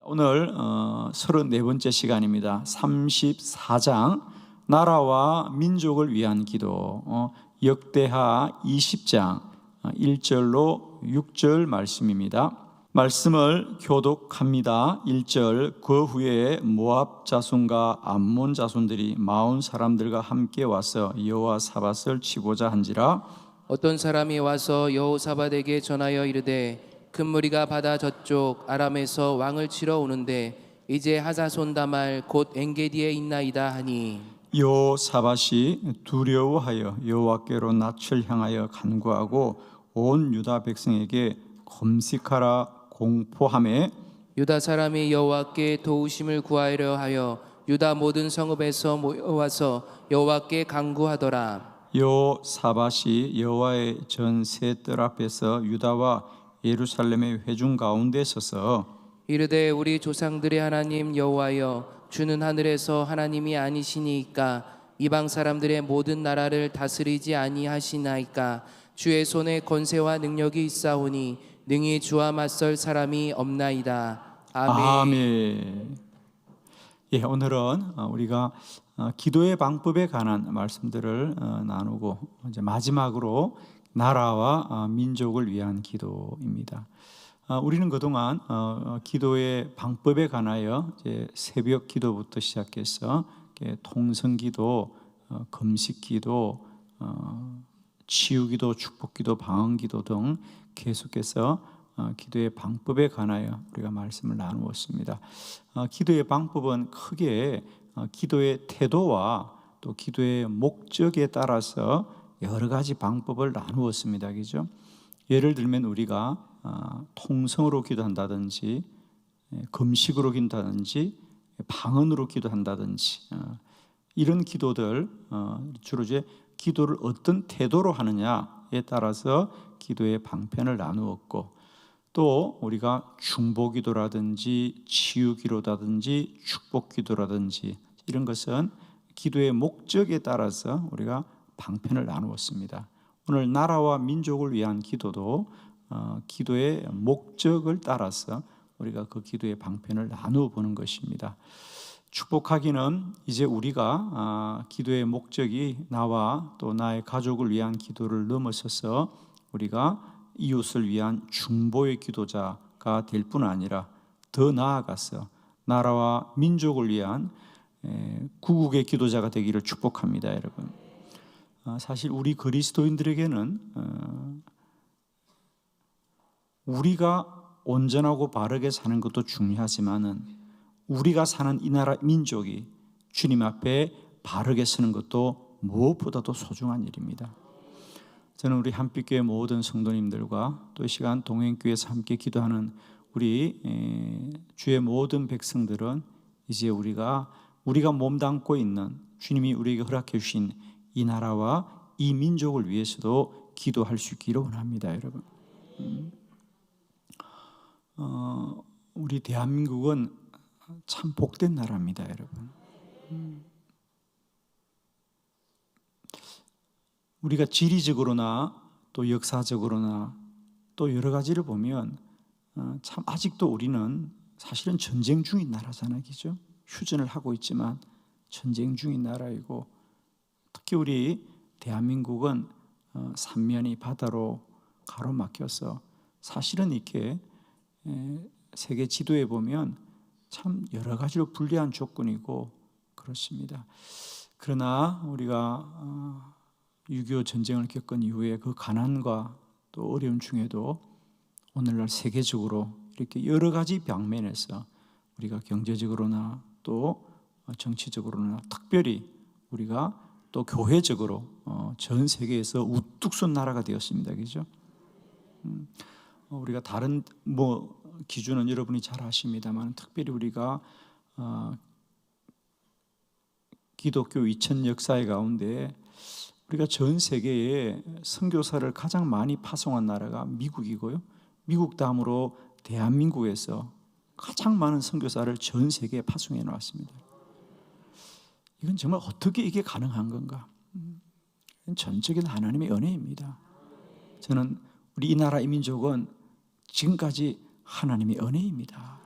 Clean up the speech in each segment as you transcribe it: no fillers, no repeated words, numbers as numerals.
오늘 34번째 시간입니다. 34장 나라와 민족을 위한 기도, 역대하 20장 1절로 6절 말씀입니다. 말씀을 교독합니다. 1절 그 후에 모압 자손과 암몬 자손들이 마온 사람들과 함께 와서 여호사밧을 치고자 한지라. 어떤 사람이 와서 여호사밧에게 전하여 이르되 큰 무리가 바다 저쪽 아람에서 왕을 치러 오는데 이제 하사손 다말 곧 엔게디에 있나이다 하니, 여호사밧이 두려워하여 여호와께로 낯을 향하여 간구하고 온 유다 백성에게 금식하라 공포하매, 유다 사람이 여호와께 도우심을 구하려 하여 유다 모든 성읍에서 모여와서 여호와께 간구하더라. 여호사밧이 여호와의 전세 뜰 앞에서 유다와 예루살렘의 회중 가운데 서서 이르되 우리 조상들의 하나님 여호와여, 주는 하늘에서 하나님이 아니시니이까 이방 사람들의 모든 나라를 다스리지 아니하시나이까. 주의 손에 권세와 능력이 있사오니 능히 주와 맞설 사람이 없나이다. 아멘. 아멘. 예, 오늘은 우리가 기도의 방법에 관한 말씀들을 나누고 이제 마지막으로 나라와 민족을 위한 기도입니다. 우리는 그동안 기도의 방법에 관하여 이제 새벽 기도부터 시작해서 통성기도, 금식기도, 치유기도, 축복기도, 방언기도 등 계속해서 기도의 방법에 관하여 우리가 말씀을 나누었습니다. 기도의 방법은 크게 기도의 태도와 또 기도의 목적에 따라서 여러 가지 방법을 나누었습니다. 그죠? 예를 들면 우리가 통성으로 기도한다든지, 금식으로 기도한다든지, 방언으로 기도한다든지, 이런 기도들 주로 이제 기도를 어떤 태도로 하느냐에 따라서 기도의 방편을 나누었고, 또 우리가 중보기도라든지 치유기도라든지 축복기도라든지 이런 것은 기도의 목적에 따라서 우리가 방편을 나누었습니다. 오늘 나라와 민족을 위한 기도도 기도의 목적을 따라서 우리가 그 기도의 방편을 나누어 보는 것입니다. 축복하기는 이제 우리가 기도의 목적이 나와 또 나의 가족을 위한 기도를 넘어서서 우리가 이웃을 위한 중보의 기도자가 될 뿐 아니라 더 나아가서 나라와 민족을 위한 구국의 기도자가 되기를 축복합니다, 여러분. 사실 우리 그리스도인들에게는 우리가 온전하고 바르게 사는 것도 중요하지만은 우리가 사는 이 나라 민족이 주님 앞에 바르게 서는 것도 무엇보다도 소중한 일입니다. 저는 우리 한빛교회 모든 성도님들과 또 이 시간 동행교회에서 함께 기도하는 우리 주의 모든 백성들은 이제 우리가 몸담고 있는 주님이 우리에게 허락해 주신 이 나라와 이 민족을 위해서도 기도할 수 있기를 원합니다, 여러분. 우리 대한민국은 참 복된 나라입니다, 여러분. 우리가 지리적으로나 또 역사적으로나 또 여러 가지를 보면 참 아직도 우리는 사실은 전쟁 중인 나라잖아요, 그죠? 휴전을 하고 있지만 전쟁 중인 나라이고, 특히 우리 대한민국은 삼면이 바다로 가로막혀서 사실은 이렇게 세계 지도에 보면 참 여러 가지로 불리한 조건이고 그렇습니다. 그러나 우리가 6.25 전쟁을 겪은 이후에 그 가난과 또 어려움 중에도 오늘날 세계적으로 이렇게 여러 가지 방면에서 우리가 경제적으로나 또 정치적으로나 특별히 우리가 또 교회적으로 전 세계에서 우뚝 선 나라가 되었습니다. 그죠? 우리가 다른 기준은 여러분이 잘 아십니다만 특별히 우리가 기독교 2000 역사의 가운데 우리가 전 세계에 선교사를 가장 많이 파송한 나라가 미국이고요. 미국 다음으로 대한민국에서 가장 많은 선교사를 전 세계에 파송해 놓았습니다. 이건 정말 어떻게 이게 가능한 건가? 전적인 하나님의 은혜입니다. 저는 우리 이 나라 이 민족은 지금까지 하나님의 은혜입니다.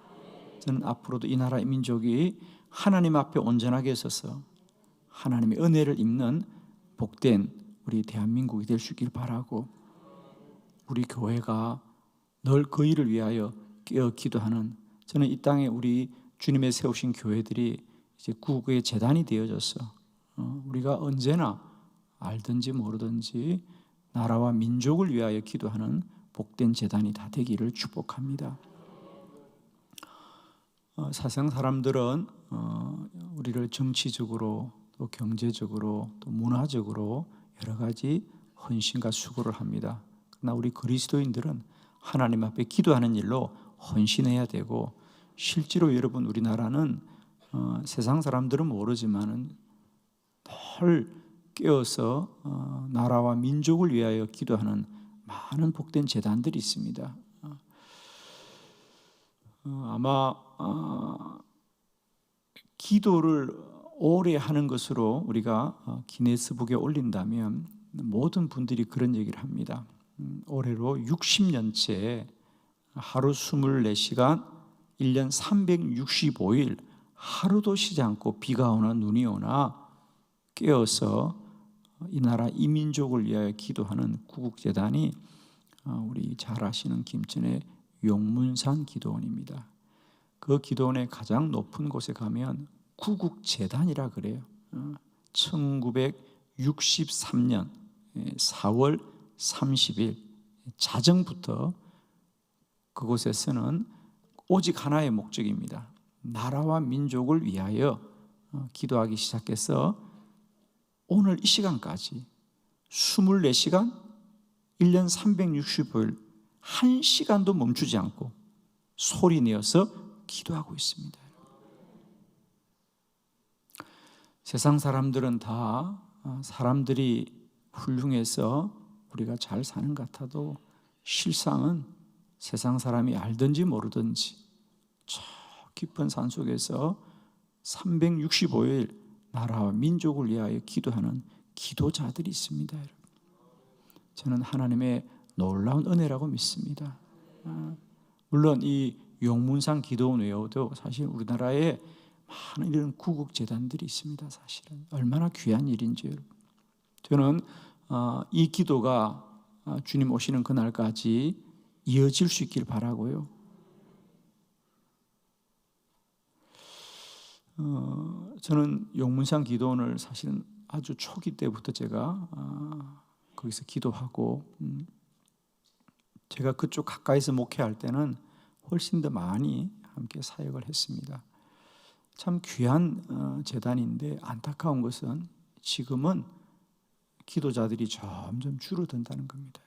저는 앞으로도 이 나라 이 민족이 하나님 앞에 온전하게 서서 하나님의 은혜를 입는 복된 우리 대한민국이 될 수 있길 바라고, 우리 교회가 늘 그 일을 위하여 깨어 기도하는, 저는 이 땅에 우리 주님의 세우신 교회들이 이제 구국의 재단이 되어져서 우리가 언제나 알든지 모르든지 나라와 민족을 위하여 기도하는 복된 재단이 다 되기를 축복합니다. 사상 사람들은 우리를 정치적으로 또 경제적으로 또 문화적으로 여러 가지 헌신과 수고를 합니다. 그러나 우리 그리스도인들은 하나님 앞에 기도하는 일로 헌신해야 되고, 실제로 여러분 우리나라는 세상 사람들은 모르지만은 늘 깨어서 나라와 민족을 위하여 기도하는 많은 복된 재단들이 있습니다. 아마 기도를 오래 하는 것으로 우리가 기네스북에 올린다면 모든 분들이 그런 얘기를 합니다. 올해로 60년째 하루 24시간 1년 365일 하루도 쉬지 않고 비가 오나 눈이 오나 깨어서 이 나라 이 민족을 위하여 기도하는 구국재단이 우리 잘 아시는 김천의 용문산 기도원입니다. 그 기도원의 가장 높은 곳에 가면 구국재단이라 그래요. 1963년 4월 30일 자정부터 그곳에서는 오직 하나의 목적입니다. 나라와 민족을 위하여 기도하기 시작해서 오늘 이 시간까지 24시간 1년 365일 1시간도 멈추지 않고 소리 내어서 기도하고 있습니다. 세상 사람들은 다 사람들이 훌륭해서 우리가 잘 사는 것 같아도 실상은 세상 사람이 알든지 모르든지 저 깊은 산속에서 365일 나라와 민족을 위하여 기도하는 기도자들이 있습니다. 저는 하나님의 놀라운 은혜라고 믿습니다. 물론 이 용문산 기도원 외에도 사실 우리나라에 많은 이런 구국재단들이 있습니다. 사실은 얼마나 귀한 일인지. 저는 이 기도가 주님 오시는 그날까지 이어질 수 있길 바라고요. 저는 용문산 기도원을 사실은 아주 초기 때부터 제가 거기서 기도하고, 제가 그쪽 가까이서 목회할 때는 훨씬 더 많이 함께 사역을 했습니다. 참 귀한 재단인데 안타까운 것은 지금은 기도자들이 점점 줄어든다는 겁니다.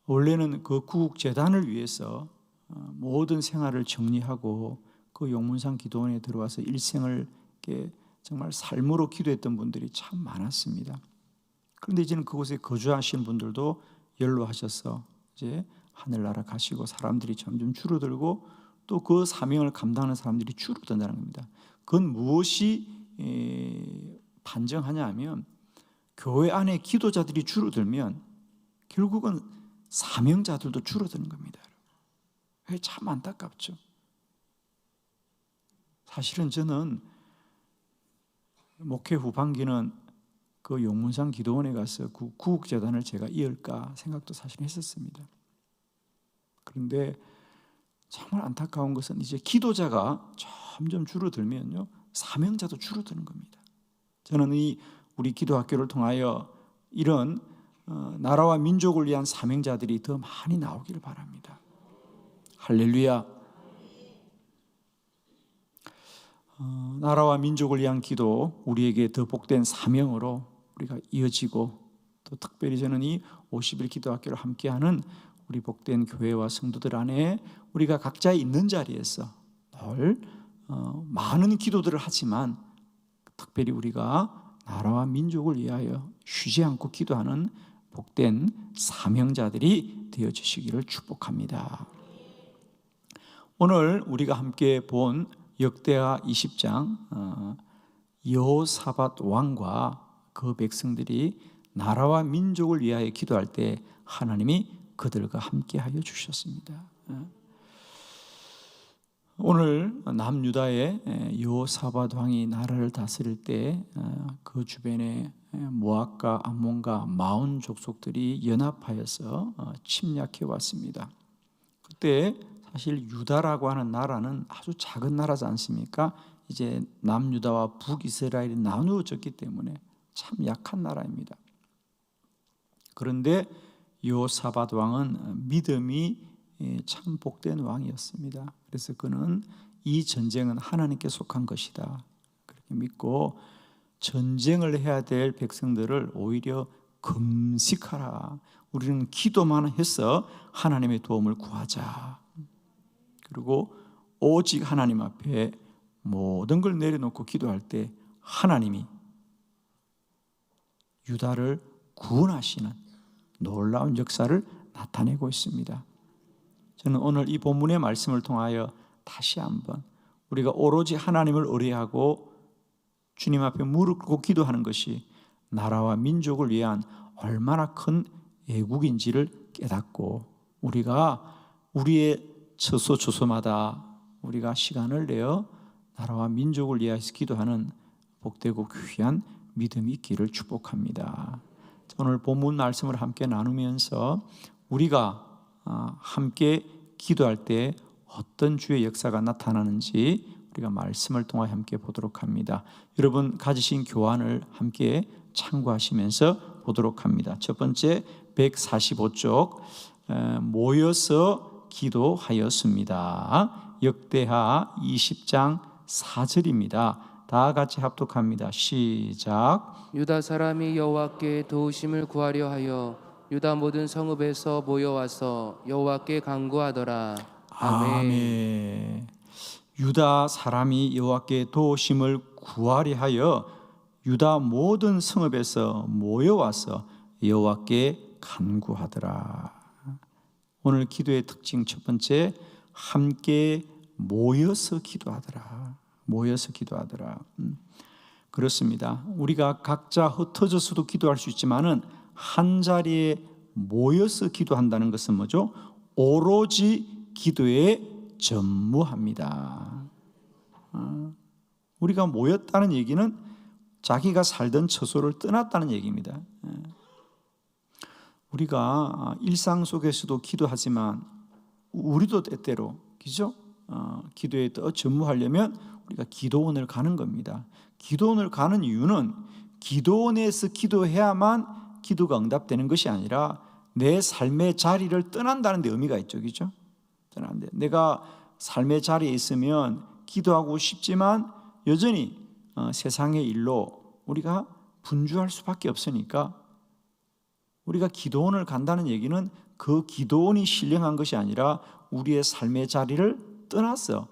원래는 그 구국재단을 위해서 모든 생활을 정리하고 그 용문산 기도원에 들어와서 일생을 정말 삶으로 기도했던 분들이 참 많았습니다. 그런데 이제는 그곳에 거주하신 분들도 연로하셔서 이제 하늘나라 가시고 사람들이 점점 줄어들고 또 그 사명을 감당하는 사람들이 줄어든다는 겁니다. 그건 무엇이 반증하냐 하면 교회 안에 기도자들이 줄어들면 결국은 사명자들도 줄어드는 겁니다. 참 안타깝죠. 사실은 저는 목회 후반기는 그 용문산 기도원에 가서 그 구국재단을 제가 이을까 생각도 사실 했었습니다. 그런데 정말 안타까운 것은 이제 기도자가 점점 줄어들면요, 사명자도 줄어드는 겁니다. 저는 우리 기도학교를 통하여 이런 나라와 민족을 위한 사명자들이 더 많이 나오기를 바랍니다. 할렐루야. 나라와 민족을 위한 기도, 우리에게 더 복된 사명으로 우리가 이어지고, 또 특별히 저는 이 50일 기도학교를 함께하는 우리 복된 교회와 성도들 안에 우리가 각자 있는 자리에서 늘 많은 기도들을 하지만 특별히 우리가 나라와 민족을 위하여 쉬지 않고 기도하는 복된 사명자들이 되어주시기를 축복합니다. 오늘 우리가 함께 본 역대하 20장 여호사밧 왕과 그 백성들이 나라와 민족을 위하여 기도할 때 하나님이 그들과 함께하여 주셨습니다. 오늘 남유다의 여호사밧 왕이 나라를 다스릴 때 그 주변에 모압과 암몬과 마온 족속들이 연합하여서 침략해 왔습니다. 그때 사실 유다라고 하는 나라는 아주 작은 나라지 않습니까? 이제 남유다와 북이스라엘이 나누어졌기 때문에 참 약한 나라입니다. 그런데 여호사밧 왕은 믿음이 참 복된 왕이었습니다. 그래서 그는 이 전쟁은 하나님께 속한 것이다 그렇게 믿고 전쟁을 해야 될 백성들을 오히려 금식하라. 우리는 기도만 해서 하나님의 도움을 구하자. 그리고 오직 하나님 앞에 모든 걸 내려놓고 기도할 때 하나님이 유다를 구원하시는 놀라운 역사를 나타내고 있습니다. 저는 오늘 이 본문의 말씀을 통하여 다시 한번 우리가 오로지 하나님을 의뢰하고 주님 앞에 무릎 꿇고 기도하는 것이 나라와 민족을 위한 얼마나 큰 애국인지를 깨닫고 우리가 우리의 처소 주소마다 우리가 시간을 내어 나라와 민족을 위해서 기도하는 복되고 귀한 믿음이 있기를 축복합니다. 오늘 본문 말씀을 함께 나누면서 우리가 함께 기도할 때 어떤 주의 역사가 나타나는지 우리가 말씀을 통해 함께 보도록 합니다. 여러분 가지신 교환을 함께 참고하시면서 보도록 합니다. 첫 번째 145쪽 모여서 기도하였습니다. 역대하 20장 4절입니다. 다 같이 합독합니다. 시작. 유다 사람이 여호와께 도우심을 구하려 하여 유다 모든 성읍에서 모여와서 여호와께 간구하더라. 아멘. 유다 사람이 여호와께 도우심을 구하려 하여 유다 모든 성읍에서 모여와서 여호와께 간구하더라. 오늘 기도의 특징 첫 번째, 함께 모여서 기도하더라. 모여서 기도하더라. 그렇습니다. 우리가 각자 흩어져서도 기도할 수 있지만은 한 자리에 모여서 기도한다는 것은 뭐죠? 오로지 기도에 전무합니다. 우리가 모였다는 얘기는 자기가 살던 처소를 떠났다는 얘기입니다. 우리가 일상 속에서도 기도하지만 우리도 때때로 그죠? 기도에 더 전무하려면 우리가 기도원을 가는 겁니다. 기도원을 가는 이유는 기도원에서 기도해야만 기도가 응답되는 것이 아니라 내 삶의 자리를 떠난다는 데 의미가 있죠. 그죠? 떠난데 내가 삶의 자리에 있으면 기도하고 싶지만 여전히 세상의 일로 우리가 분주할 수밖에 없으니까 우리가 기도원을 간다는 얘기는 그 기도원이 신령한 것이 아니라 우리의 삶의 자리를 떠나서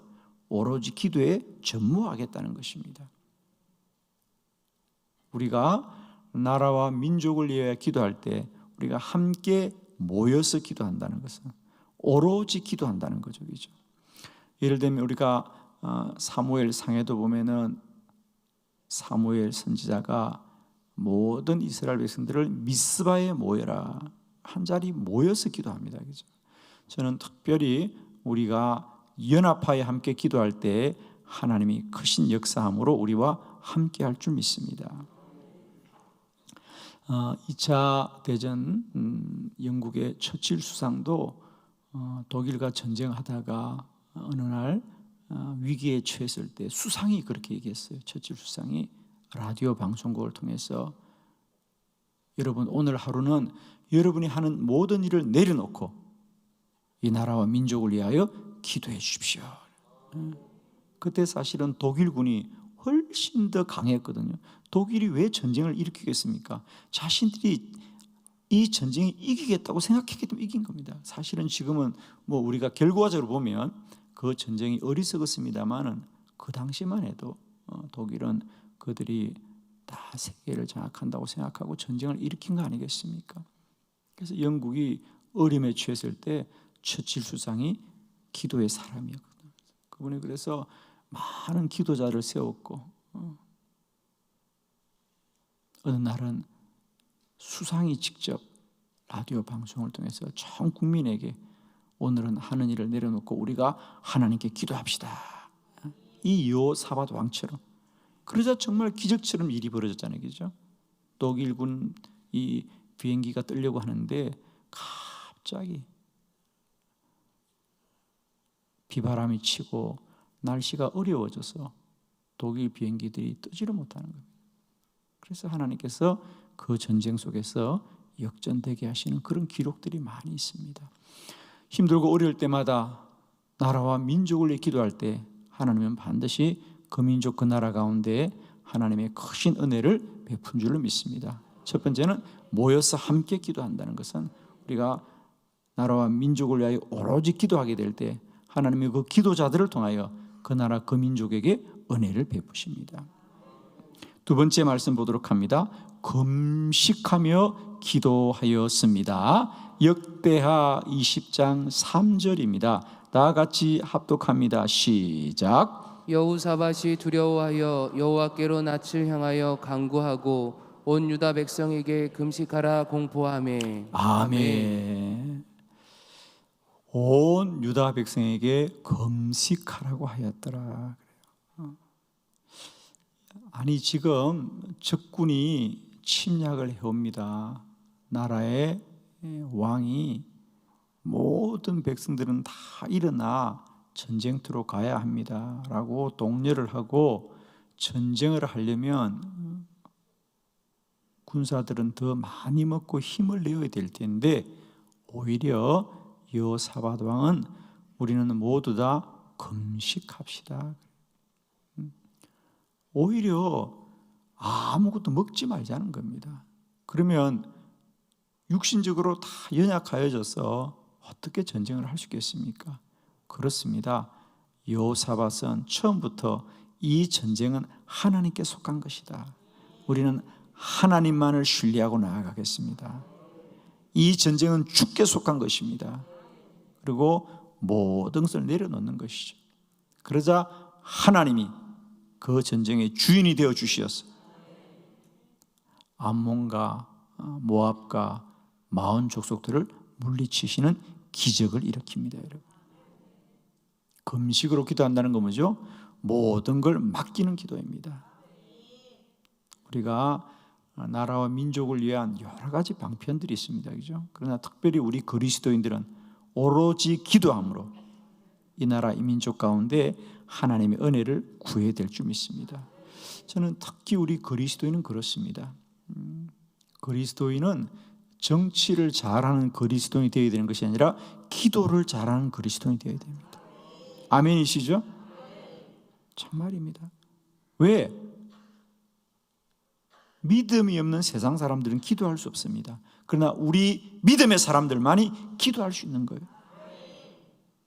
오로지 기도에 전무하겠다는 것입니다. 우리가 나라와 민족을 위해 기도할 때 우리가 함께 모여서 기도한다는 것은 오로지 기도한다는 거죠. 그죠? 예를 들면 우리가 사무엘 상에도 보면은 사무엘 선지자가 모든 이스라엘 백성들을 미스바에 모여라 한 자리 모여서 기도합니다. 그죠? 저는 특별히 우리가 연합하여 함께 기도할 때 하나님이 크신 역사함으로 우리와 함께 할 줄 믿습니다. 2차 대전 영국의 처칠 수상도 독일과 전쟁하다가 어느 날 위기에 처했을 때 수상이 그렇게 얘기했어요. 처칠 수상이 라디오 방송국을 통해서 여러분 오늘 하루는 여러분이 하는 모든 일을 내려놓고 이 나라와 민족을 위하여 기도해 주십시오. 그때 사실은 독일군이 훨씬 더 강했거든요. 독일이 왜 전쟁을 일으키겠습니까? 자신들이 이 전쟁에 이기겠다고 생각했기 때문에 이긴 겁니다. 사실은 지금은 뭐 우리가 결과적으로 보면 그 전쟁이 어리석었습니다만은 그 당시만 해도 독일은 그들이 다 세계를 장악한다고 생각하고 전쟁을 일으킨 거 아니겠습니까? 그래서 영국이 어림에 취했을 때 처칠 수상이 기도의 사람이었거든요. 그분이 그래서 많은 기도자를 세웠고 어느 날은 수상이 직접 라디오 방송을 통해서 전 국민에게 오늘은 하는 일을 내려놓고 우리가 하나님께 기도합시다. 이 여호사밧 왕처럼. 그러자 정말 기적처럼 일이 벌어졌잖아요, 그죠? 독일군 이 비행기가 뜨려고 하는데 갑자기 비바람이 치고 날씨가 어려워져서 독일 비행기들이 뜨지를 못하는 겁니다. 그래서 하나님께서 그 전쟁 속에서 역전되게 하시는 그런 기록들이 많이 있습니다. 힘들고 어려울 때마다 나라와 민족을 위해 기도할 때 하나님은 반드시 그 민족 그 나라 가운데 하나님의 크신 은혜를 베푼 줄로 믿습니다. 첫 번째는 모여서 함께 기도한다는 것은 우리가 나라와 민족을 위하여 오로지 기도하게 될 때 하나님이 그 기도자들을 통하여 그 나라 그 민족에게 은혜를 베푸십니다. 두 번째 말씀 보도록 합니다. 금식하며 기도하였습니다. 역대하 20장 3절입니다. 다 같이 합독합니다. 시작. 여호사밧이 두려워하여 여호와께로 낯을 향하여 간구하고 온 유다 백성에게 금식하라 공포하매. 아멘. 온 유다 백성에게 금식하라고 하였더라. 아니 지금 적군이 침략을 해옵니다. 나라의 왕이 모든 백성들은 다 일어나 전쟁터로 가야 합니다 라고 독려를 하고 전쟁을 하려면 군사들은 더 많이 먹고 힘을 내어야 될 텐데 오히려 여호사밧 왕은 우리는 모두 다 금식합시다. 오히려 아무것도 먹지 말자는 겁니다. 그러면 육신적으로 다 연약하여져서 어떻게 전쟁을 할 수 있겠습니까? 그렇습니다. 여호사밧은 처음부터 이 전쟁은 하나님께 속한 것이다. 우리는 하나님만을 신뢰하고 나아가겠습니다. 이 전쟁은 주께 속한 것입니다. 그리고 모든 것을 내려놓는 것이죠. 그러자 하나님이 그 전쟁의 주인이 되어 주시었어. 암몬과 모압과 마온 족속들을 물리치시는 기적을 일으킵니다, 여러분. 금식으로 기도한다는 건 뭐죠? 모든 걸 맡기는 기도입니다. 우리가 나라와 민족을 위한 여러 가지 방편들이 있습니다, 그죠? 그러나 특별히 우리 그리스도인들은 오로지 기도함으로 이 나라 이 민족 가운데 하나님의 은혜를 구해야 될 줄 믿습니다. 저는 특히 우리 그리스도인은 그렇습니다. 그리스도인은 정치를 잘하는 그리스도인이 되어야 되는 것이 아니라 기도를 잘하는 그리스도인이 되어야 됩니다. 아멘이시죠? 참말입니다. 왜? 믿음이 없는 세상 사람들은 기도할 수 없습니다. 그러나 우리 믿음의 사람들만이 기도할 수 있는 거예요.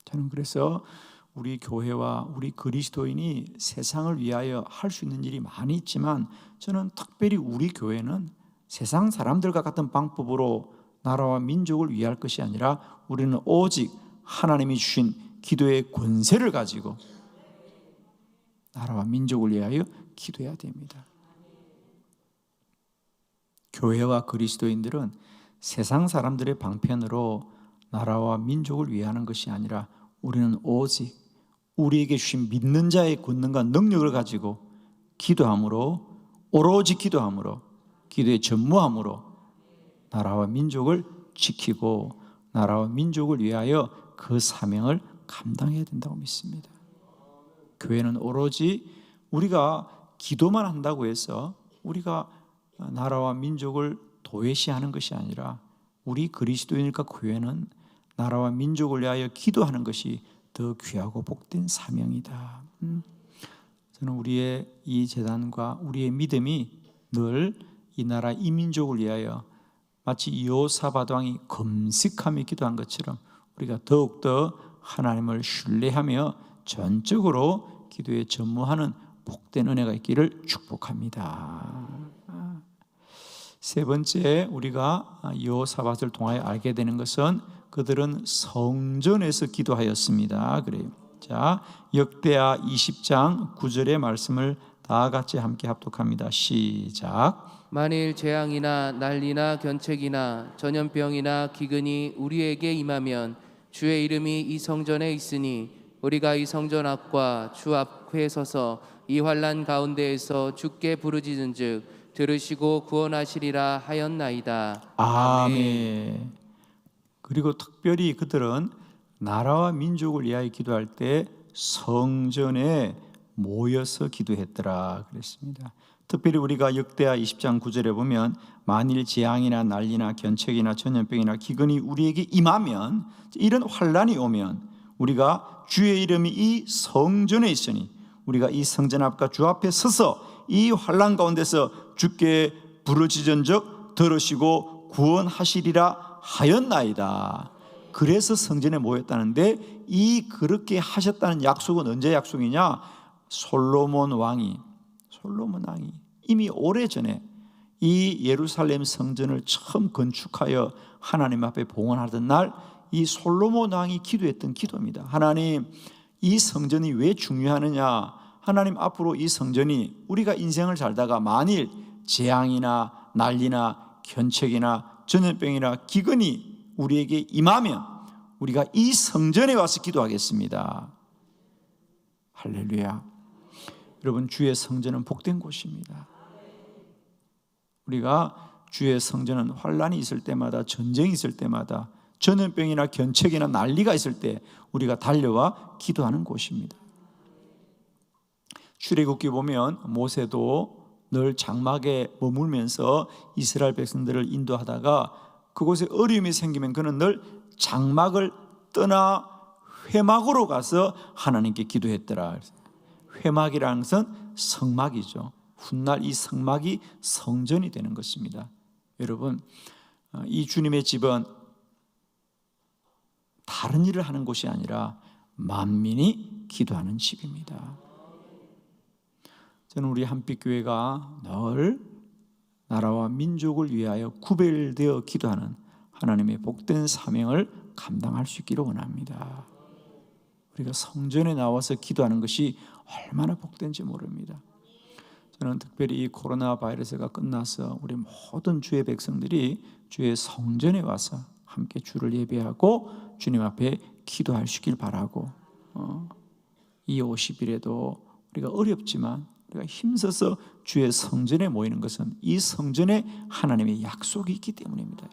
저는 그래서 우리 교회와 우리 그리스도인이 세상을 위하여 할 수 있는 일이 많이 있지만 저는 특별히 우리 교회는 세상 사람들과 같은 방법으로 나라와 민족을 위할 것이 아니라 우리는 오직 하나님이 주신 기도의 권세를 가지고 나라와 민족을 위하여 기도해야 됩니다. 교회와 그리스도인들은 세상 사람들의 방편으로 나라와 민족을 위하는 것이 아니라 우리는 오직 우리에게 주신 믿는 자의 권능과 능력을 가지고 기도함으로 오로지 기도함으로 기도에 전무함으로 나라와 민족을 지키고 나라와 민족을 위하여 그 사명을 감당해야 된다고 믿습니다. 교회는 오로지 우리가 기도만 한다고 해서 우리가 나라와 민족을 도외시하는 것이 아니라 우리 그리스도인과 교회는 나라와 민족을 위하여 기도하는 것이 더 귀하고 복된 사명이다. 저는 우리의 이 재단과 우리의 믿음이 늘 이 나라 이 민족을 위하여 마치 여호사밧 왕이 금식하며 기도한 것처럼 우리가 더욱더 하나님을 신뢰하며 전적으로 기도에 전무하는 복된 은혜가 있기를 축복합니다. 세 번째 우리가 여호사밧을 통하여 알게 되는 것은 그들은 성전에서 기도하였습니다. 그래요. 자, 역대하 20장 9절의 말씀을 다 같이 함께 합독합니다. 시작. 만일 재앙이나 난리나 견책이나 전염병이나 기근이 우리에게 임하면 주의 이름이 이 성전에 있으니 우리가 이 성전 앞과 주 앞에 서서 이 환난 가운데에서 주께 부르짖은즉 들으시고 구원하시리라 하였나이다. 아멘. 그리고 특별히 그들은 나라와 민족을 위하여 기도할 때 성전에 모여서 기도했더라 그랬습니다. 특별히 우리가 역대하 20장 9절에 보면 만일 재앙이나 난리나 견책이나 전염병이나 기근이 우리에게 임하면, 이런 환난이 오면 우리가 주의 이름이 이 성전에 있으니 우리가 이 성전 앞과 주 앞에 서서 이 환난 가운데서 주께 부르짖은즉 들으시고 구원하시리라 하였나이다. 그래서 성전에 모였다는데, 이 그렇게 하셨다는 약속은 언제 약속이냐? 솔로몬 왕이 이미 오래전에 이 예루살렘 성전을 처음 건축하여 하나님 앞에 봉헌하던 날, 이 솔로몬 왕이 기도했던 기도입니다. 하나님, 이 성전이 왜 중요하느냐? 하나님, 앞으로 이 성전이 우리가 인생을 살다가 만일 재앙이나 난리나 견책이나 전염병이나 기근이 우리에게 임하면 우리가 이 성전에 와서 기도하겠습니다. 할렐루야. 여러분, 주의 성전은 복된 곳입니다. 우리가 주의 성전은 환난이 있을 때마다, 전쟁이 있을 때마다, 전염병이나 견책이나 난리가 있을 때 우리가 달려와 기도하는 곳입니다. 출애굽기 보면 모세도 늘 장막에 머물면서 이스라엘 백성들을 인도하다가 그곳에 어려움이 생기면 그는 늘 장막을 떠나 회막으로 가서 하나님께 기도했더라. 회막이라는 것은 성막이죠. 훗날 이 성막이 성전이 되는 것입니다. 여러분, 이 주님의 집은 다른 일을 하는 곳이 아니라 만민이 기도하는 집입니다. 저는 우리 한빛교회가 늘 나라와 민족을 위하여 구별되어 기도하는 하나님의 복된 사명을 감당할 수 있기를 원합니다. 우리가 성전에 나와서 기도하는 것이 얼마나 복된지 모릅니다. 저는 특별히 이 코로나 바이러스가 끝나서 우리 모든 주의 백성들이 주의 성전에 와서 함께 주를 예배하고 주님 앞에 기도할 수 있길 바라고, 이 50일에도 우리가 어렵지만 우리가 힘써서 주의 성전에 모이는 것은 이 성전에 하나님의 약속이 있기 때문입니다.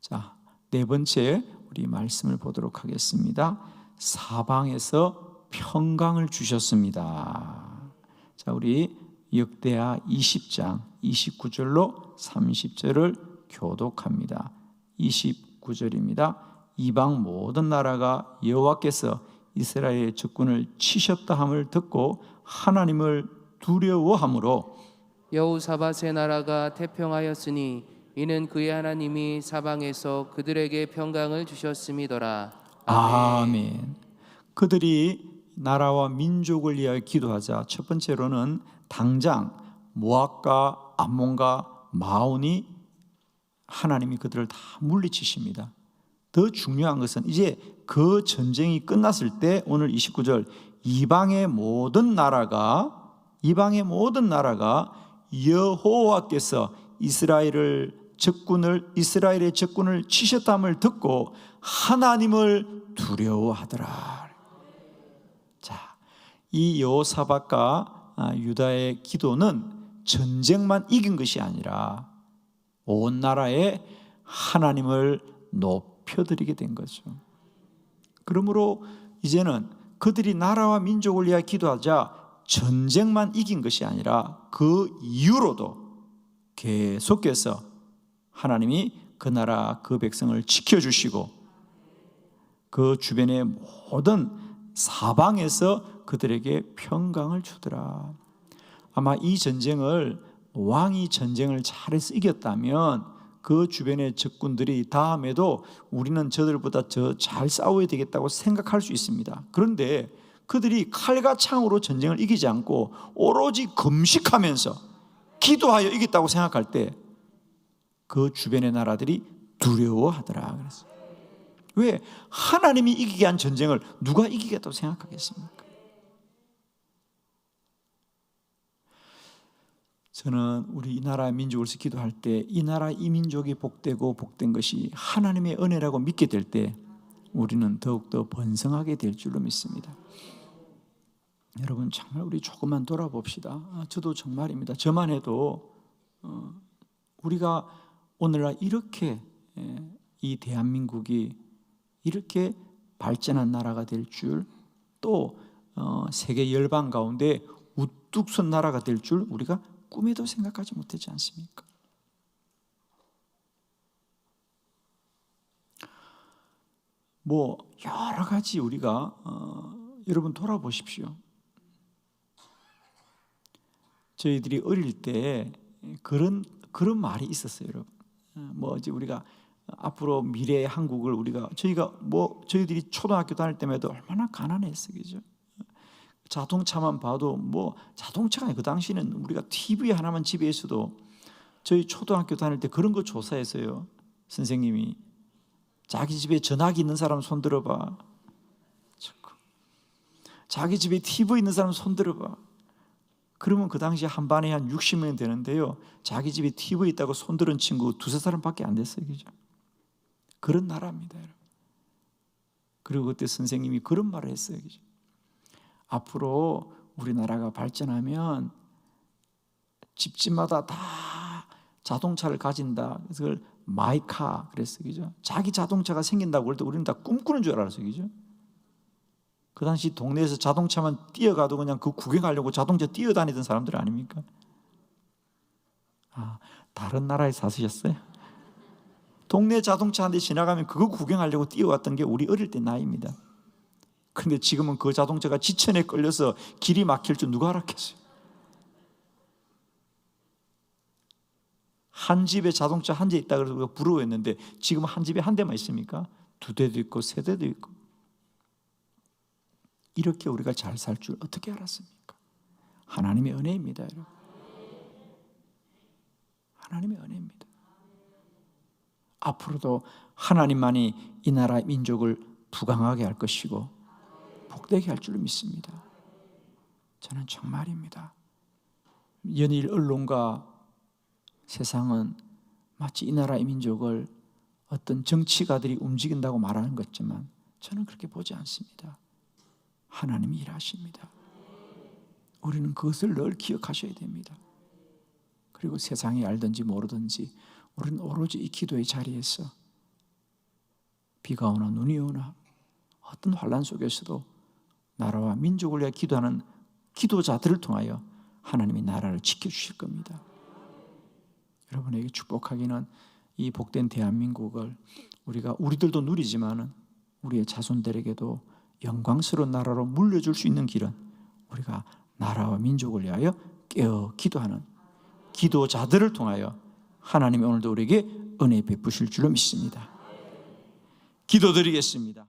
자, 네 번째 우리 말씀을 보도록 하겠습니다. 사방에서 평강을 주셨습니다. 자, 우리 역대하 20장 29절로 30절을 교독합니다. 29절입니다. 이방 모든 나라가 여호와께서 이스라엘의 적군을 치셨다 함을 듣고 하나님을 두려워함으로 여호사밧의 나라가 태평하였으니 이는 그의 하나님이 사방에서 그들에게 평강을 주셨음이더라. 아멘. 그들이 나라와 민족을 위하여 기도하자 첫 번째로는 당장 모압과 암몬과 마온이 하나님이 그들을 다 물리치십니다. 더 중요한 것은 이제 그 전쟁이 끝났을 때 오늘 29절 이방의 모든 나라가 여호와께서 이스라엘의 적군을 치셨다함을 듣고 하나님을 두려워하더라. 자, 이 여호사밧과 유다의 기도는 전쟁만 이긴 것이 아니라 온 나라에 하나님을 높여드리게 된 거죠. 그러므로 이제는 그들이 나라와 민족을 위하여 기도하자 전쟁만 이긴 것이 아니라 그 이후로도 계속해서 하나님이 그 나라 그 백성을 지켜주시고 그 주변의 모든 사방에서 그들에게 평강을 주더라. 아마 이 전쟁을 왕이 전쟁을 잘해서 이겼다면 그 주변의 적군들이 다음에도 우리는 저들보다 더 잘 싸워야 되겠다고 생각할 수 있습니다. 그런데 그들이 칼과 창으로 전쟁을 이기지 않고 오로지 금식하면서 기도하여 이겼다고 생각할 때 그 주변의 나라들이 두려워하더라 그랬어요. 왜? 하나님이 이기게 한 전쟁을 누가 이기겠다고 생각하겠습니까? 저는 우리 이 나라 민족을 위해서 기도할 때 이 나라 이 민족이 복되고 복된 것이 하나님의 은혜라고 믿게 될 때 우리는 더욱더 번성하게 될 줄로 믿습니다. 여러분 정말 우리 조금만 돌아봅시다. 저도 정말입니다. 저만 해도 우리가 오늘날 이렇게 이 대한민국이 이렇게 발전한 나라가 될 줄, 또 세계 열방 가운데 우뚝 선 나라가 될 줄 우리가 꿈에도 생각하지 못하지 않습니까? 뭐 여러 가지 우리가 여러분 돌아보십시오. 저희들이 어릴 때 그런 말이 있었어요, 여러분. 뭐 이제 우리가 앞으로 미래의 한국을 저희들이 초등학교 다닐 때마다 얼마나 가난했어요, 그죠? 자동차만 봐도 뭐 자동차가 그 당시는 우리가 TV 하나만 집에 있어도 저희 초등학교 다닐 때 그런 거 조사했어요. 선생님이 자기 집에 전화기 있는 사람 손 들어봐. 자기 집에 TV 있는 사람 손 들어봐. 그러면 그 당시 한 반에 한 60명 되는데요, 자기 집에 TV 있다고 손 들은 친구 두세 사람밖에 안 됐어요, 그죠? 그런 나라입니다, 여러분. 그리고 그때 선생님이 그런 말을 했어요, 그죠? 앞으로 우리나라가 발전하면 집집마다 다 자동차를 가진다. 그래서 그걸 마이카 그랬어요, 그죠? 자기 자동차가 생긴다고 그럴 때 우리는 다 꿈꾸는 줄 알았어요, 그죠? 그 당시 동네에서 자동차만 뛰어가도 그냥 그 구경하려고 자동차 뛰어다니던 사람들 아닙니까? 다른 나라에 사시셨어요? 동네 자동차 한 대 지나가면 그거 구경하려고 뛰어왔던 게 우리 어릴 때 나이입니다. 그런데 지금은 그 자동차가 지천에 끌려서 길이 막힐 줄 누가 알았겠어요? 한 집에 자동차 한 대 있다 그래서 우리가 부러워했는데 지금 한 집에 한 대만 있습니까? 두 대도 있고 세 대도 있고. 이렇게 우리가 잘 살 줄 어떻게 알았습니까? 하나님의 은혜입니다, 여러분. 하나님의 은혜입니다. 앞으로도 하나님만이 이 나라 민족을 부강하게 할 것이고 복되게 할 줄 믿습니다. 저는 정말입니다. 연일 언론과 세상은 마치 이 나라의 민족을 어떤 정치가들이 움직인다고 말하는 것 같지만 저는 그렇게 보지 않습니다. 하나님이 일하십니다. 우리는 그것을 늘 기억하셔야 됩니다. 그리고 세상이 알든지 모르든지 우리는 오로지 이 기도의 자리에서 비가 오나 눈이 오나 어떤 환난 속에서도 나라와 민족을 위해 기도하는 기도자들을 통하여 하나님이 나라를 지켜주실 겁니다. 여러분에게 축복하기는 이 복된 대한민국을 우리들도 누리지만은 우리의 자손들에게도 영광스러운 나라로 물려줄 수 있는 길은 우리가 나라와 민족을 위하여 깨어 기도하는 기도자들을 통하여 하나님이 오늘도 우리에게 은혜 베푸실 줄로 믿습니다. 기도드리겠습니다.